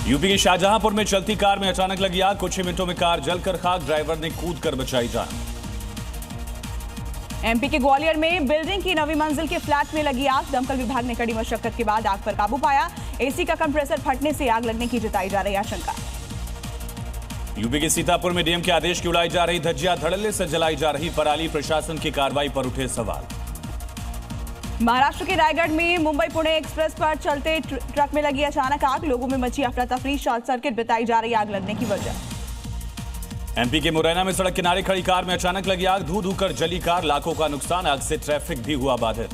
UP के शाहजहांपुर में चलती कार में अचानक लगी आग। कुछ ही मिनटों में कार जलकर खाक, ड्राइवर ने कूदकर बचाई जान। एमपी के ग्वालियर में बिल्डिंग की 9वीं मंजिल के फ्लैट में लगी आग। दमकल विभाग ने कड़ी मशक्कत के बाद आग पर काबू पाया। एसी का कंप्रेसर फटने से आग लगने की जताई जा रही आशंका। यूपी के सीतापुर में डीएम के आदेश की उड़ाई जा रही धज्जियां, धड़ल्ले से जलाई जा रही पराली। प्रशासन की कार्रवाई पर उठे सवाल। महाराष्ट्र के रायगढ़ में मुंबई पुणे एक्सप्रेस पर चलते ट्रक में लगी अचानक आग। लोगों में मची अफरा तफरी, शॉर्ट सर्किट बताई जा रही आग लगने की वजह। एमपी के मुरैना में सड़क किनारे खड़ी कार में अचानक लगी आग। धू धू कर जली कार, लाखों का नुकसान। आग से ट्रैफिक भी हुआ बाधित।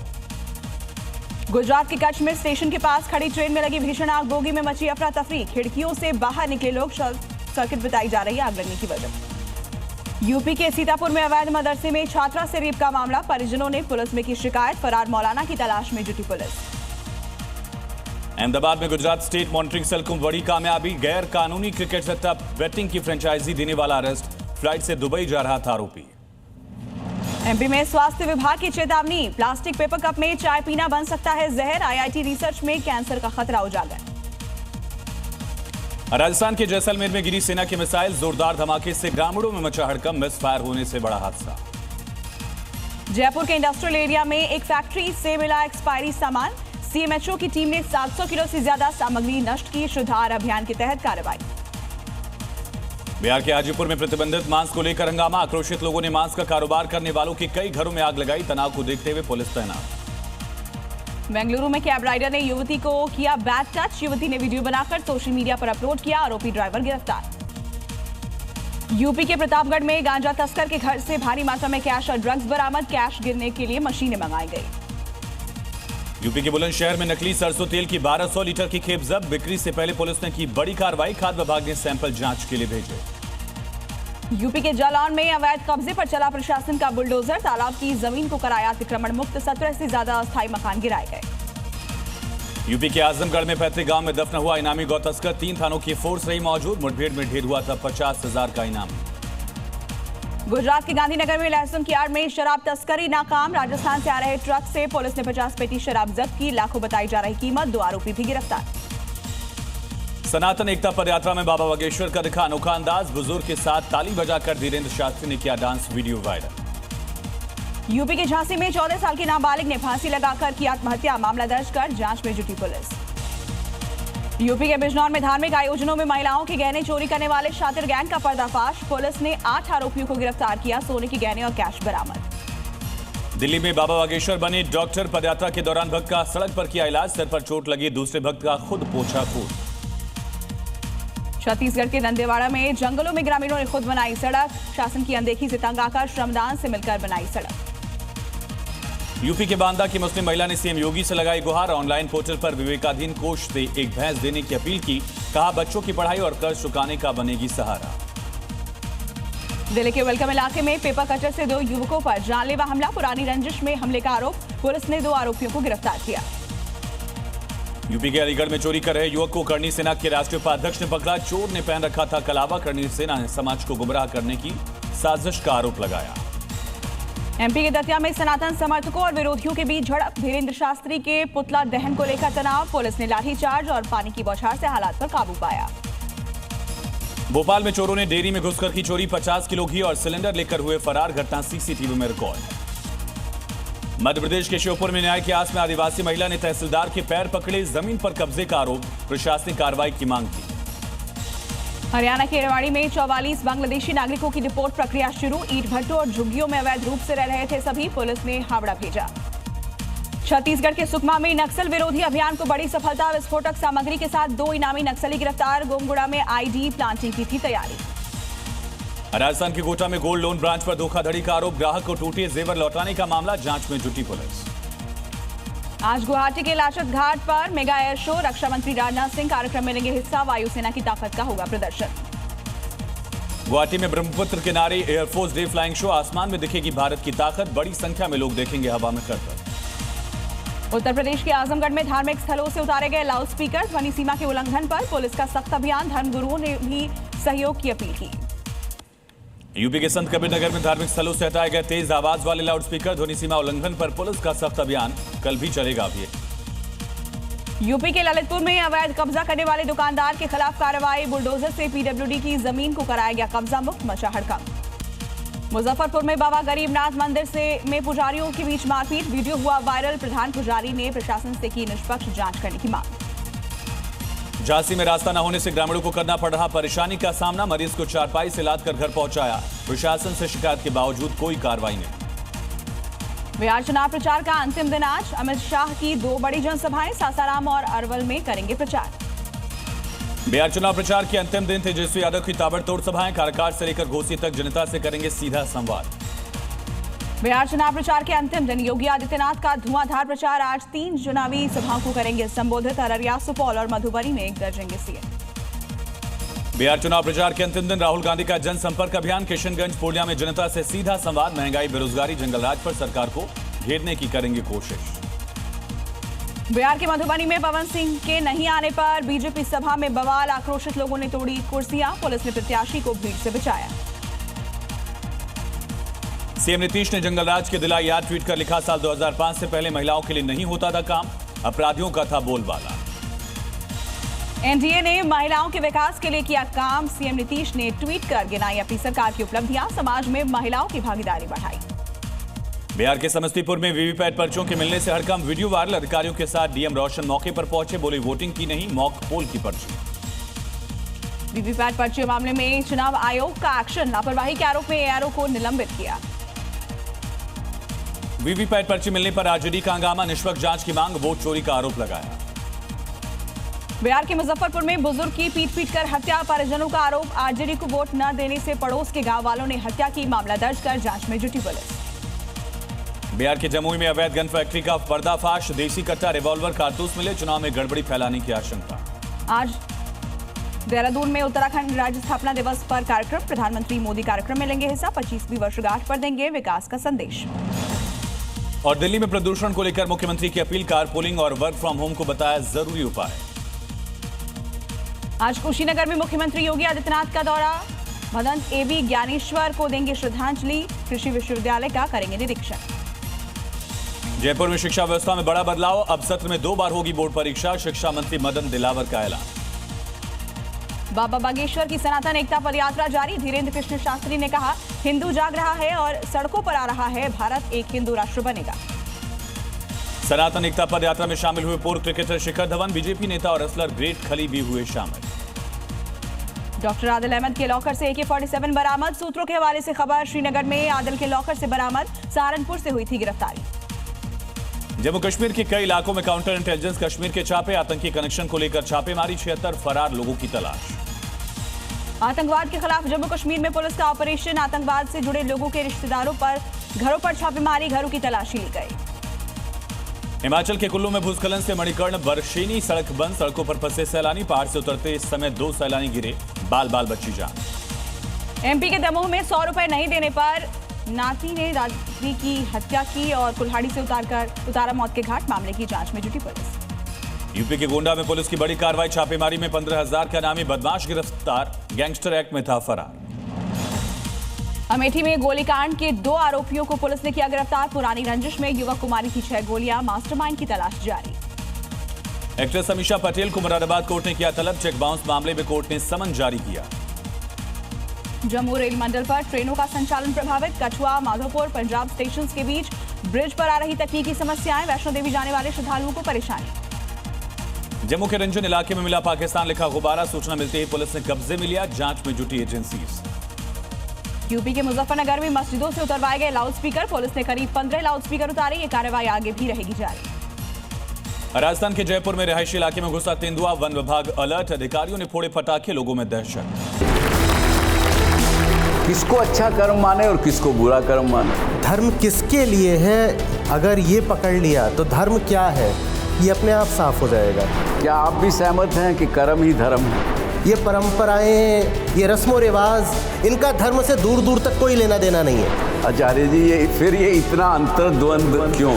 गुजरात के कच्छ में स्टेशन के पास खड़ी ट्रेन में लगी भीषण आग। बोगी में मची अफरा तफरी, खिड़कियों से बाहर निकले लोग। शॉर्ट सर्किट बताई जा रही है आग लगने की वजह। यूपी के सीतापुर में अवैध मदरसे में छात्रा से रेप का मामला। परिजनों ने पुलिस में की शिकायत। फरार मौलाना की तलाश में जुटी पुलिस। अहमदाबाद में गुजरात स्टेट मॉनिटरिंग सेल को बड़ी कामयाबी। गैर कानूनी क्रिकेट सेटअप बेटिंग की फ्रेंचाइजी देने वाला अरेस्ट। फ्लाइट से दुबई जा रहा था आरोपी। एमपी में स्वास्थ्य विभाग की चेतावनी। प्लास्टिक पेपर कप में चाय पीना बन सकता है जहर। आईआईटी रिसर्च में कैंसर का खतरा उजागर। राजस्थान के जैसलमेर में गिरी सेना की मिसाइल। जोरदार धमाके से ग्रामीणों में मचा हड़कंप। मिस फायर होने से बड़ा हादसा। जयपुर के इंडस्ट्रियल एरिया में एक फैक्ट्री से मिला एक्सपायरी सामान। सीएमएचओ की टीम ने 700 किलो से ज्यादा सामग्री नष्ट की। सुधार अभियान के तहत कार्रवाई। बिहार के हाजीपुर में प्रतिबंधित मांस को लेकर हंगामा। आक्रोशित लोगों ने मांस का कारोबार करने वालों के कई घरों में आग लगाई। तनाव को देखते हुए पुलिस तैनात। बेंगलुरु में कैब राइडर ने युवती को किया बैड टच। युवती ने वीडियो बनाकर सोशल मीडिया पर अपलोड किया। आरोपी ड्राइवर गिरफ्तार। यूपी के प्रतापगढ़ में गांजा तस्कर के घर से भारी मात्रा में कैश और ड्रग्स बरामद। कैश गिनने के लिए मशीनें मंगाई गई। यूपी के बुलंदशहर में नकली सरसों तेल की 1200 लीटर की खेप जब्त। बिक्री से पहले पुलिस ने की बड़ी कार्रवाई। खाद्य विभाग ने सैंपल जांच के लिए भेजे। यूपी के जालौन में अवैध कब्जे पर चला प्रशासन का बुलडोजर। तालाब की जमीन को कराया अतिक्रमण मुक्त। 17 से ज्यादा अस्थायी मकान गिराए गए। यूपी के आजमगढ़ में पैतृक गांव में दफन हुआ इनामी गौ तस्कर। 3 थानों की फोर्स रही मौजूद। मुठभेड़ में ढेर हुआ था 50,000 का इनाम। गुजरात के गांधीनगर में लहसुन की आड़ में शराब तस्करी नाकाम। राजस्थान से आ रहे ट्रक से पुलिस ने 50 पेटी शराब जब्त की। लाखों बताई जा रही कीमत। 2 आरोपी भी गिरफ्तार। सनातन एकता पदयात्रा में बाबा बागेश्वर का दिखा अनोखा अंदाज। बुजुर्ग के साथ ताली बजाकर धीरेन्द्र शास्त्री ने किया डांस। Video viral. यूपी के झांसी में 14 साल के नाबालिग ने फांसी लगाकर की आत्महत्या। मामला दर्ज कर जांच में जुटी पुलिस। यूपी के बिजनौर में धार्मिक आयोजनों में महिलाओं के गहने चोरी करने वाले शातिर गैंग का पर्दाफाश। पुलिस ने 8 आरोपियों को गिरफ्तार किया। सोने के गहने और कैश बरामद। दिल्ली में बाबा बागेश्वर बने डॉक्टर। पदयात्रा के दौरान भक्त का सड़क पर किया इलाज। सिर पर चोट लगी। दूसरे भक्त का खुद पोछा खून। छत्तीसगढ़ के दंतेवाड़ा में जंगलों में ग्रामीणों ने खुद बनाई सड़क। शासन की अनदेखी से तंग आकर श्रमदान से मिलकर बनाई सड़क। यूपी के बांदा की मुस्लिम महिला ने सीएम योगी से लगाई गुहार। ऑनलाइन पोर्टल पर विवेकाधीन कोष से एक भैंस देने की अपील की। कहा बच्चों की पढ़ाई और कर्ज चुकाने का बनेगी सहारा। जिले के वेलकम इलाके में पेपर कटर से 2 युवकों पर जानलेवा हमला। पुरानी रंजिश में हमले का आरोप। पुलिस ने 2 आरोपियों को गिरफ्तार किया। यूपी के अलीगढ़ में चोरी कर रहे युवक को करनी सेना के राष्ट्रीय उपाध्यक्ष ने पकड़ा। चोर ने पहन रखा था कलावा। करनी सेना ने समाज को गुमराह करने की साजिश का आरोप लगाया। एमपी के दतिया में सनातन समर्थकों और विरोधियों के बीच झड़प। धीरेन्द्र शास्त्री के पुतला दहन को लेकर तनाव। पुलिस ने लाठीचार्ज और पानी की बौछार से हालात पर काबू पाया। भोपाल में चोरों ने डेयरी में घुसकर की चोरी। 50 किलो घी और सिलेंडर लेकर हुए फरार। घटना सीसीटीवी में रिकॉर्ड। मध्य प्रदेश के श्योपुर में न्याय की आस में आदिवासी महिला ने तहसीलदार के पैर पकड़े। जमीन पर कब्जे का आरोप। प्रशासनिक कार्रवाई की मांग की। हरियाणा के रेवाड़ी में 44 बांग्लादेशी नागरिकों की रिपोर्ट प्रक्रिया शुरू। ईंट भट्टों और झुग्गियों में अवैध रूप से रह रहे थे सभी। पुलिस ने हावड़ा भेजा। छत्तीसगढ़ के सुकमा में नक्सल विरोधी अभियान को बड़ी सफलता। विस्फोटक सामग्री के साथ 2 इनामी नक्सली गिरफ्तार। गोमगुड़ा में आईडी प्लांटिंग की थी तैयारी। राजस्थान के कोटा में गोल्ड लोन ब्रांच पर धोखाधड़ी का आरोप। ग्राहक को टूटे जेवर लौटाने का मामला। जांच में जुटी पुलिस। आज गुवाहाटी के लाचत घाट पर मेगा एयर शो। रक्षा मंत्री राजनाथ सिंह कार्यक्रम में लेंगे हिस्सा। वायुसेना की ताकत का होगा प्रदर्शन। गुवाहाटी में ब्रह्मपुत्र किनारे एयरफोर्स डे फ्लाइंग शो। आसमान में दिखेगी भारत की ताकत। बड़ी संख्या में लोग देखेंगे हवा में करतब। उत्तर प्रदेश के आजमगढ़ में धार्मिक स्थलों से उतारे गए लाउड स्पीकर। ध्वनि सीमा के उल्लंघन पर पुलिस का सख्त अभियान। धर्मगुरुओं ने भी सहयोग की अपील की। यूपी के संत कबीर नगर में धार्मिक स्थलों से हटाए गए तेज आवाज वाले लाउडस्पीकर। ध्वनि सीमा उल्लंघन पर पुलिस का सख्त अभियान कल भी चलेगा। अभी यूपी के ललितपुर में अवैध कब्जा करने वाले दुकानदार के खिलाफ कार्रवाई। बुलडोजर से पीडब्ल्यूडी की जमीन को कराया गया कब्जा मुक्त, मचा हड़कंप। मुजफ्फरपुर में बाबा गरीबनाथ मंदिर में पुजारियों के बीच मारपीट, वीडियो हुआ वायरल। प्रधान पुजारी ने प्रशासन से की निष्पक्ष जांच करने की मांग। झांसी में रास्ता न होने से ग्रामीणों को करना पड़ रहा परेशानी का सामना। मरीज को चारपाई से लाद कर घर पहुंचाया। प्रशासन से शिकायत के बावजूद कोई कार्रवाई नहीं। बिहार चुनाव प्रचार का अंतिम दिन आज। अमित शाह की 2 बड़ी जनसभाएं सासाराम और अरवल में करेंगे प्रचार। बिहार चुनाव प्रचार के अंतिम दिन तेजस्वी यादव की ताबड़तोड़ सभाएं। काराकाट से लेकर घोसी तक जनता से करेंगे सीधा संवाद। बिहार चुनाव प्रचार के अंतिम दिन योगी आदित्यनाथ का धुआंधार प्रचार। आज 3 चुनावी सभाओं को करेंगे संबोधित। अररिया, सुपौल और मधुबनी में गरजेंगे सीएम। बिहार चुनाव प्रचार के अंतिम दिन राहुल गांधी का जनसंपर्क अभियान। किशनगंज, पूर्णिया में जनता से सीधा संवाद। महंगाई, बेरोजगारी, जंगलराज पर सरकार को घेरने की करेंगे कोशिश। बिहार के मधुबनी में पवन सिंह के नहीं आने पर बीजेपी सभा में बवाल। आक्रोशित लोगों ने तोड़ी कुर्सियां। पुलिस ने प्रत्याशी को भीड़ से बचाया। सीएम नीतीश ने जंगलराज के दिलाई याद। ट्वीट कर लिखा, साल 2005 से पहले महिलाओं के लिए नहीं होता था काम, अपराधियों का था बोलबाला। एनडीए ने महिलाओं के विकास के लिए किया काम। सीएम नीतीश ने ट्वीट कर गिनाई अपनी सरकार की उपलब्धियां। समाज में महिलाओं की भागीदारी बढ़ाई। बिहार के समस्तीपुर में वीवीपैट पर्चियों के मिलने से हड़कंप। Video viral. अधिकारियों के साथ डीएम रोशन मौके पर पहुंचे। बोले, वोटिंग की नहीं, मॉक पोल की पर्ची। वीवीपैट पर्ची मामले में चुनाव आयोग का एक्शन। लापरवाही के आरोप में एआरओ को निलंबित किया। वीवीपैट पर्ची मिलने पर आरजेडी का हंगामा। निष्पक्ष जांच की मांग। वोट चोरी का आरोप लगाया। बिहार के मुजफ्फरपुर में बुजुर्ग की पीट कर हत्या। परिजनों का आरोप, आरजेडी को वोट न देने से पड़ोस के गांव वालों ने हत्या की। मामला दर्ज कर जांच में जुटी पुलिस। बिहार के जमुई में अवैध गन फैक्ट्री का पर्दाफाश। देसी कट्टा, रिवॉल्वर, कारतूस मिले। चुनाव में गड़बड़ी फैलाने की आशंका। आज देहरादून में उत्तराखंड राज्य स्थापना दिवस पर कार्यक्रम। प्रधानमंत्री मोदी कार्यक्रम में लेंगे हिस्सा। 25वीं वर्षगांठ पर देंगे विकास का संदेश। और दिल्ली में प्रदूषण को लेकर मुख्यमंत्री की अपील। कारपूलिंग और वर्क फ्रॉम होम को बताया जरूरी उपाय। आज कुशीनगर में मुख्यमंत्री योगी आदित्यनाथ का दौरा। भदंत एबी ज्ञानेश्वर को देंगे श्रद्धांजलि। कृषि विश्वविद्यालय का करेंगे निरीक्षण। जयपुर में शिक्षा व्यवस्था में बड़ा बदलाव। अब सत्र में 2 बार होगी बोर्ड परीक्षा। शिक्षा मंत्री मदन दिलावर का ऐलान। बाबा बागेश्वर की सनातन एकता पदयात्रा जारी। धीरेन्द्र कृष्ण शास्त्री ने कहा, हिंदू जाग रहा है और सड़कों पर आ रहा है। भारत एक हिंदू राष्ट्र बनेगा। सनातन एकता पदयात्रा में शामिल हुए पूर्व क्रिकेटर शिखर धवन। बीजेपी नेता और रेसलर ग्रेट खली भी हुए शामिल। डॉक्टर आदिल अहमद के लॉकर से AK-47 बरामद। सूत्रों के हवाले से खबर। श्रीनगर में आदिल के लॉकर से बरामद। सहारनपुर से हुई थी गिरफ्तारी। जम्मू कश्मीर के कई इलाकों में काउंटर इंटेलिजेंस कश्मीर के छापे। आतंकी कनेक्शन को लेकर छापेमारी। 76 फरार लोगों की तलाश। आतंकवाद के खिलाफ जम्मू कश्मीर में पुलिस का ऑपरेशन। आतंकवाद से जुड़े लोगों के रिश्तेदारों पर घरों पर छापेमारी। घरों की तलाशी ली गई। हिमाचल के कुल्लू में भूस्खलन से मणिकर्ण बरशेनी सड़क बंद। सड़कों पर फंसे सैलानी। पहाड़ से उतरते इस समय 2 सैलानी गिरे। बाल बाल बच्ची जान। एमपी के दमोह में 100 रुपए नहीं देने पर नाती ने दादी की हत्या की और कुल्हाड़ी से उतारा मौत के घाट। मामले की जांच में जुटी पुलिस। यूपी के गोंडा में पुलिस की बड़ी कार्रवाई। छापेमारी में 15,000 का नामी बदमाश गिरफ्तार। गैंगस्टर एक्ट में था फरार। अमेठी में गोलीकांड के 2 आरोपियों को पुलिस ने किया गिरफ्तार। पुरानी रंजिश में युवक कुमारी की 6 गोलियां। मास्टरमाइंड की तलाश जारी। एक्ट्रेस समीक्षा पटेल को मुरादाबाद कोर्ट ने किया तलब। चेक बाउंस मामले में कोर्ट ने समन जारी किया। जम्मू रेल मंडल पर ट्रेनों का संचालन प्रभावित। कठुआ, माधोपुर, पंजाब स्टेशन के बीच ब्रिज पर आ रही तकनीकी समस्याएं। वैष्णो देवी जाने वाले श्रद्धालुओं को परेशानी। जम्मू के रंजन इलाके में मिला पाकिस्तान लिखा गुब्बारा। सूचना मिलते ही पुलिस ने कब्जे में लिया। जांच में जुटी एजेंसीज। यूपी के मुजफ्फरनगर में मस्जिदों से उतरवाए गए लाउडस्पीकर। पुलिस ने करीब 15 लाउडस्पीकर उतारे। ये कार्रवाई आगे भी रहेगी जारी। राजस्थान के जयपुर में रिहायशी इलाके में घुसा तेंदुआ। वन विभाग अलर्ट। अधिकारियों ने फोड़े पटाखे। लोगों में दहशत। किसको अच्छा कर्म माने और किसको बुरा कर्म माने। धर्म किसके लिए है, अगर ये पकड़ लिया तो धर्म क्या है ये अपने आप साफ हो जाएगा। क्या आप भी सहमत हैं कि कर्म ही धर्म है? ये परंपराएं, ये रस्मों रिवाज, इनका धर्म से दूर दूर तक कोई लेना देना नहीं है। आचार्य जी, ये इतना अंतर्द्वंद क्यों?